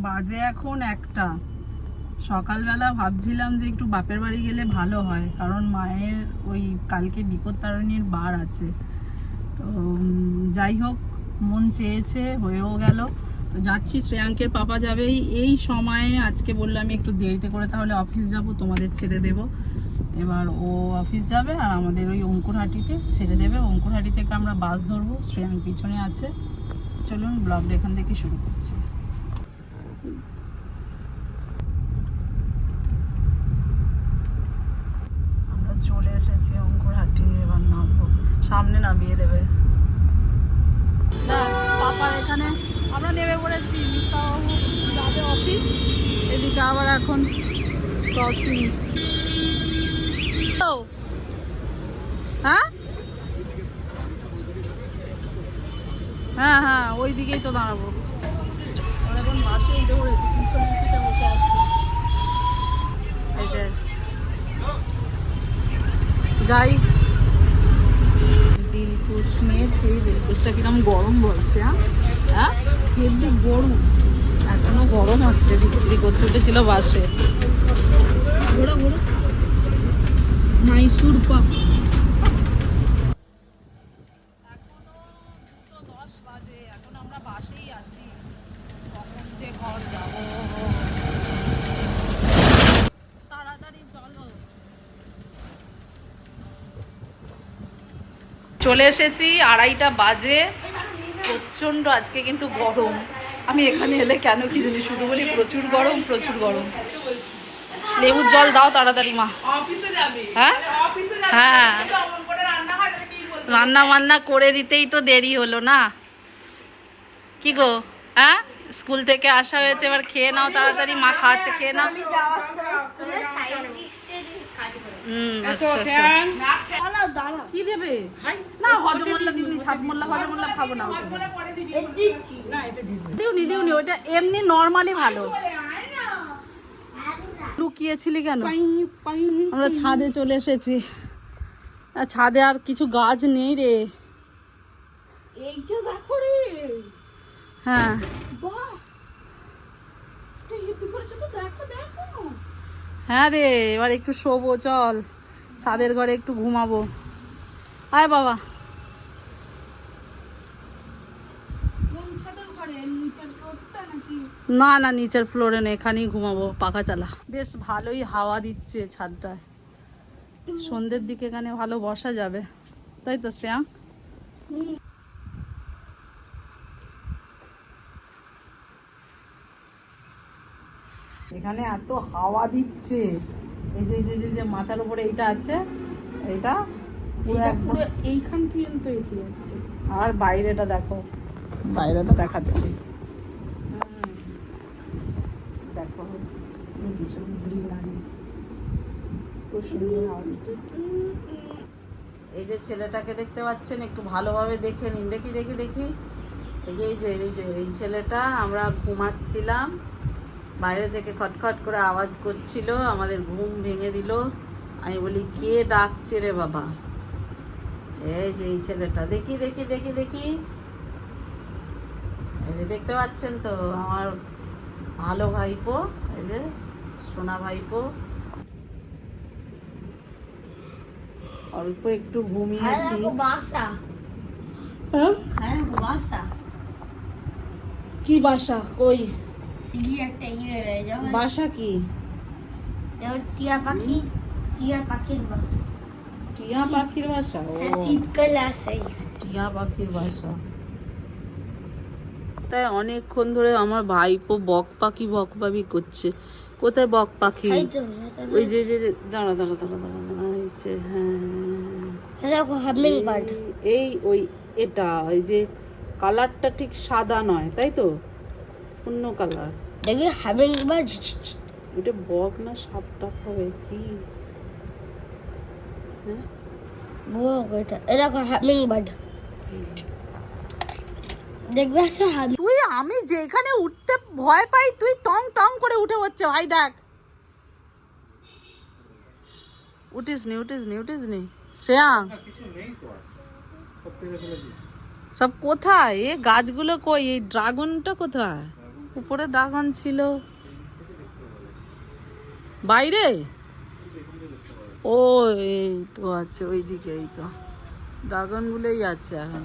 বাজে এখন 1টা। সকালবেলা ভাবছিলাম যে একটু বাপের বাড়ি গেলে ভালো হয়, কারণ মায়ের ওই কালকে বিপত্তারিণীর বার আছে। তো যাই হোক, মন চেয়েছে, হয়েও গেল। তো যাচ্ছি, শ্রেয়াঙ্কের পাপা যাবে এই সময়ে। আজকে বললাম আমি একটু দেরিতে করে তাহলে অফিস যাব, তোমাদের ছেড়ে দেব। এবার ও অফিস যাবে আর আমাদের ওই অঙ্কুরহাটিতে ছেড়ে দেবে। অঙ্কুরহাটি থেকে আমরা বাস ধরবো, শ্রেয়াঙ্ক পিছনে আছে। চলুন ব্লগটা এখান থেকে শুরু করছি। আমরা চলে এসেছি অঙ্কুরহাটি, এবার নামবো। সামনে নামিয়ে দেবে পাপার এখানে। আমরা নেমে পড়েছি, মিশ্রাবাবু যাবে অফিস, এদিকে আবার এখন ক্রসিং। হ্যাঁ হ্যাঁ হ্যাঁ, ওই দিকেই তো দাঁড়াবো। আমরা এখন বাসে উঠে পড়েছি, পিছনে সিটে বসে আছি। এই যে যাই, দিলকুশ নিয়েছি। দিলকুশটা কিরম গরম বলছে। হ্যাঁ হেভি গরম, এখনো গরম হচ্ছে। বিক্রি করতে উঠেছিল বাসে। ঘোড়া ঘোড়া মাইসুর পাক। এখনো 2:10 বাজে, এখন আমরা বাসেই আছি। কখন যে ঘর যাব, তাড়াতাড়ি চলো। চলে এসেছি, 2:30টা বাজে। প্রচন্ড আজকে কিন্তু গরম। আমি এখানে এলে কেন কি জানি শুধু বলি প্রচুর গরম, প্রচুর গরম। লেবুর জল দাও তাড়াতাড়ি মা। হ্যাঁ হ্যাঁ, রান্না বান্না করে দিতেই তো দেরি হলো না। কি গো, হ্যাঁ স্কুল থেকে আসা হয়েছে, এবার খেয়ে নাও তাড়াতাড়ি। মা খাওয়াচ্ছে, খেয়ে নাও। কি দেবে না? হজমোল্লা দিবনি, সাতমোল্লা হজমোল্লা খাবো না। দিওনি দিওনি, ওইটা এমনি নর্মালি ভালো। লুকিয়েছিলি কেন? আমরা ছাদে চলে এসেছি। ছাদে আর কিছু গাছ নেই রে। এইটা দেখো রে। হ্যাঁ হ্যাঁ রে, এবার একটু শোবো, চল ছাদের ঘরে একটু ঘুমাবো। আয় বাবা। না না, নিচের ফ্লোরে না, এখানেই ঘুমাবো, পাখা চালা। বেশ ভালোই হাওয়া দিচ্ছে ছাদটায়। সন্ধ্যের দিকে এখানে ভালো বসা যাবে, তাই তো শ্রেয়াঙ্ক? এখানে এত হাওয়া দিচ্ছে। এই যে যে যে মাথার উপরে এইটা আছে, এইটা পুরো একদম এইখান পর্যন্ত এসে যাচ্ছে। আর বাইরেটা দেখো, বাইরেটা দেখাচ্ছি। দেখো ভীষণ গ্রিনারি, খুব সুন্দর হাওয়া দিচ্ছে। এই যে ছেলেটাকে দেখতে পাচ্ছেন, একটু ভালোভাবে দেখে নিন। দেখি দেখি দেখি, এই যে এই যে এই ছেলেটা, আমরা ঘুমাচ্ছিলাম, বাইরে থেকে খটখট করে আওয়াজ করছিল, আমাদের ঘুম ভেঙে দিল। আমি বলি কে ডাকছে রে বাবা? এই যে এই ছেলেটা, দেখি দেখি দেখি দেখি, এই যে দেখতে পাচ্ছেন তো আমার ভালো ভাইপো, এই যে সোনা ভাইপো। অল্প একটু ঘুমিয়েছি। কি বাসা? কই বাসা? কি টিয়া পাখি? টিয়া পাখির বাসা। টিয়া পাখির বাসা? শীতকালে আসে টিয়া পাখির বাসা। তাই অনেকক্ষণ ধরে আমার ভাইপো বক পাখি বকবাবি করছে। কোথায় বক পাখি? ওই যে যে দাঁড়া দাঁড়া দাঁড়া দাঁড়া দাঁড়া, এই যে হ্যাঁ, এই ওই এটা, ওই যে কালারটা ঠিক সাদা নয়, তাই তো অন্য কালার। দেখি হামিং বার্ড। ওটা বক না সাপটা হবে কি? হ্যাঁ বক, এটা দেখো হামিং বার্ড। দেখবে আসো হামিং। তুই, আমি যেখানে উঠতে ভয় পাই তুই টং টং করে উঠে হচ্ছে। ভাই দেখ, উঠিস নি উঠিস নি উঠিস নি। শ্রেয়াঙ্ক সব কোথায়? এ গাছগুলো কই? এই ড্রাগনটা কোথায়? উপরে ড্রাগন ছিল, বাইরে ও এই তো আছে ওইদিকে, এই তো ড্রাগন গুলোই আছে এখন।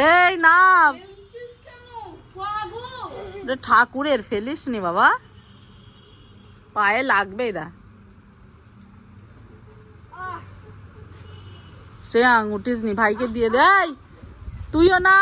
এই না ঠাকুরের ফেলিস নি বাবা, পায়ে লাগবে। দা শ্রেয়াং উঠিস নি, ভাইকে দিয়ে দে, তুইও না।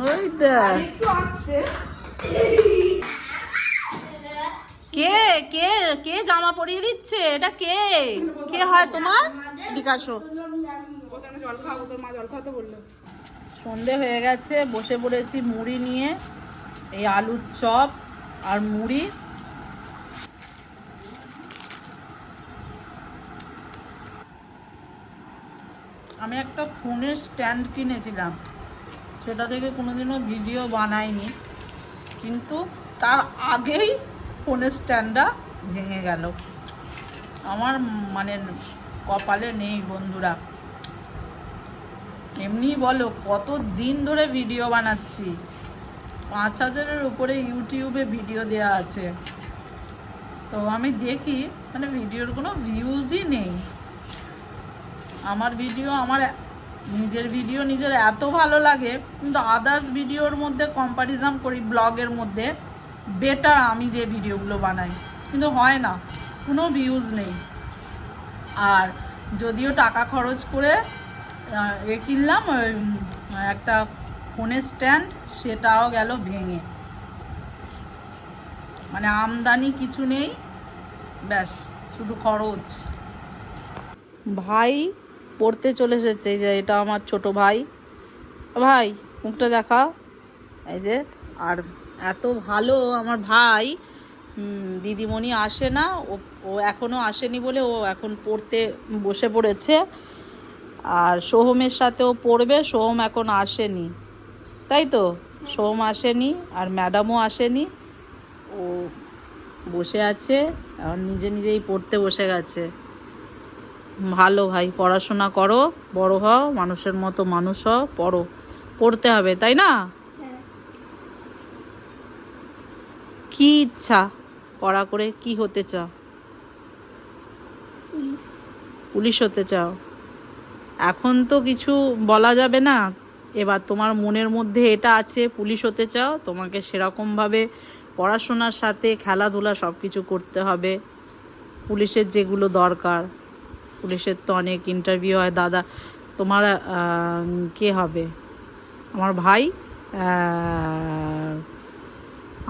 ওই দেখ কে কে কে জামা পরিয়ে দিচ্ছে, এটা কে কে হয় তোমার? বিকাশো সন্ধে হয়ে গেছে, বসে পড়েছি মুড়ি নিয়ে, এই আলুর চপ আর মুড়ি। আমি একটা ফোনের স্ট্যান্ড কিনেছিলাম, সেটা থেকে কোনোদিনও ভিডিও বানাইনি, কিন্তু তার আগেই ফোনের স্ট্যান্ডটা ভেঙে গেল। আমার মানে কপালে নেই বন্ধুরা। এমনি বলো কত দিন ধরে ভিডিও বানাচ্ছি, 5000-এর উপরে ইউটিউবে ভিডিও দেওয়া আছে, তো আমি দেখি মানে ভিডিওর কোনো ভিউজই নেই। আমার ভিডিও, আমার নিজের ভিডিও নিজের এত ভালো লাগে, কিন্তু আদার্স ভিডিওর মধ্যে কম্প্যারিজন করি, ব্লগের মধ্যে বেটার আমি যে ভিডিওগুলো বানাই, কিন্তু হয় না, কোনো ভিউজ নেই। আর যদিও টাকা খরচ করে কিনলাম একটা ফোনের স্ট্যান্ড, সেটাও গেল ভেঙে। মানে আমদানি কিছু নেই, ব্যাস শুধু খরচ। ভাই পড়তে চলে এসেছে, এই যে এটা আমার ছোট ভাই। ভাই মুখটা দেখা, এই যে। আর এত ভালো আমার ভাই, দিদিমণি আসে না, ও এখনও আসেনি বলে ও এখন পড়তে বসে পড়েছে। আর সোহমের সাথেও পড়বে, সোহম এখন আসেনি, তাই তো সোহম আসেনি আর ম্যাডামও আসেনি, ও বসে আছে, আর নিজে নিজেই পড়তে বসে গেছে। ভালো ভাই, পড়াশোনা করো, বড় হও, মানুষের মতো মানুষ হও, পড়ো, পড়তে হবে, তাই না? কি ইচ্ছা পড়া করে, কি হতে চাও? পুলিশ হতে চাও? এখন তো কিছু বলা যাবে না, এবার তোমার মনের মধ্যে এটা আছে পুলিশ হতে চাও, তোমাকে সেরকমভাবে পড়াশোনার সাথে খেলাধুলা সব কিছু করতে হবে। পুলিশের যেগুলো দরকার, পুলিশের তো অনেক ইন্টারভিউ হয়। দাদা তোমার কে হবে? আমার ভাই,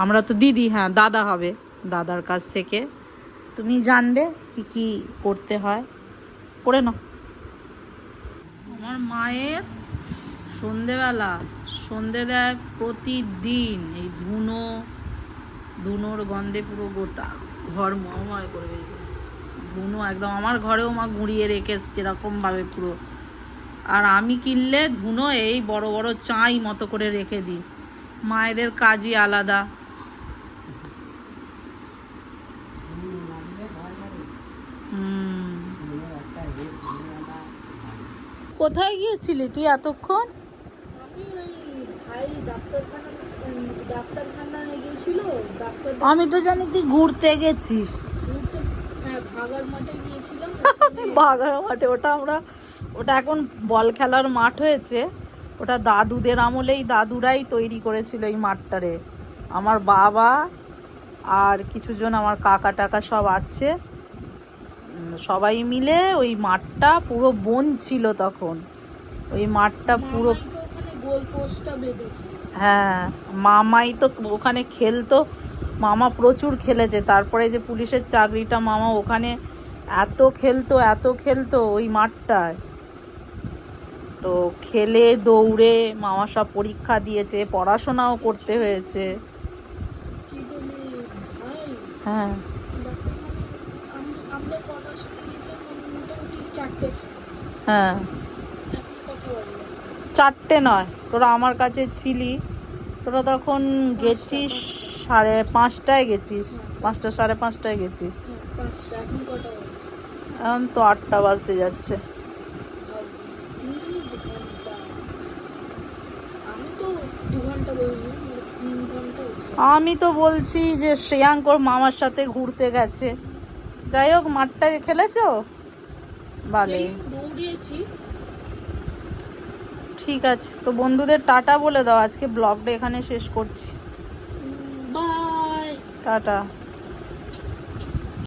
আমরা তো দিদি, হ্যাঁ দাদা হবে, দাদার কাছ থেকে তুমি জানবে কি কি করতে হয়, করে নাও। আমার মায়ের সন্ধেবেলা সন্ধে দেয় প্রতিদিন, এই ধুনোর গন্ধে পুরো গোটা ঘর ময়ময় করে গেছে। ধুনো একদম আমার ঘরেও মা গুঁড়িয়ে রেখেছে যেরকমভাবে পুরো। আর আমি কিনলে ধুনো এই বড় বড় চাই মতো করে রেখে দিই, মায়েদের কাজই আলাদা। কোথায় গিয়েছিলি তুই এতক্ষণ? আমি তো জানি তুই ঘুরতে গেছিস। বাগার মাঠে, ওটা এখন বল খেলার মাঠ হয়েছে। ওটা দাদুদের আমলেই দাদুরাই তৈরি করেছিল এই মাঠটারে। আমার বাবা আর কিছুজন আমার কাকা টাকা সব আছে, সবাই মিলে ওই মাঠটা পুরো বন ছিল তখন, ওই মাঠটা পুরো। হ্যাঁ মামাই তো ওখানে খেলতো, মামা প্রচুর খেলেছে। তারপরে যে পুলিশের চাকরিটা, মামা ওখানে এত খেলতো ওই মাঠটায়। তো খেলে দৌড়ে মামা সব পরীক্ষা দিয়েছে, পড়াশোনাও করতে হয়েছে। হ্যাঁ হ্যাঁ 4টে নয়, তোরা আমার কাছে ছিলি, তোরা তখন গেছিস 5:30টায় গেছিস, 5টা 5:30টায় গেছিস। এখন কটা বাজে? এখন তো 8টা বাজতে যাচ্ছে। আমি তো 2 ঘন্টা বলছি, 3 ঘন্টা বলছি। আমি তো বলছি যে শ্রেয়াঙ্ক ওর মামার সাথে ঘুরতে গেছে। যাই হোক, মাঠটায় খেলেছো ভালো। দৌড়িয়েছি। ঠিক আছে, তো বন্ধুদের টাটা বলে দাও, আজকে ব্লগটা এখানে শেষ করছি। বাই। টাটা।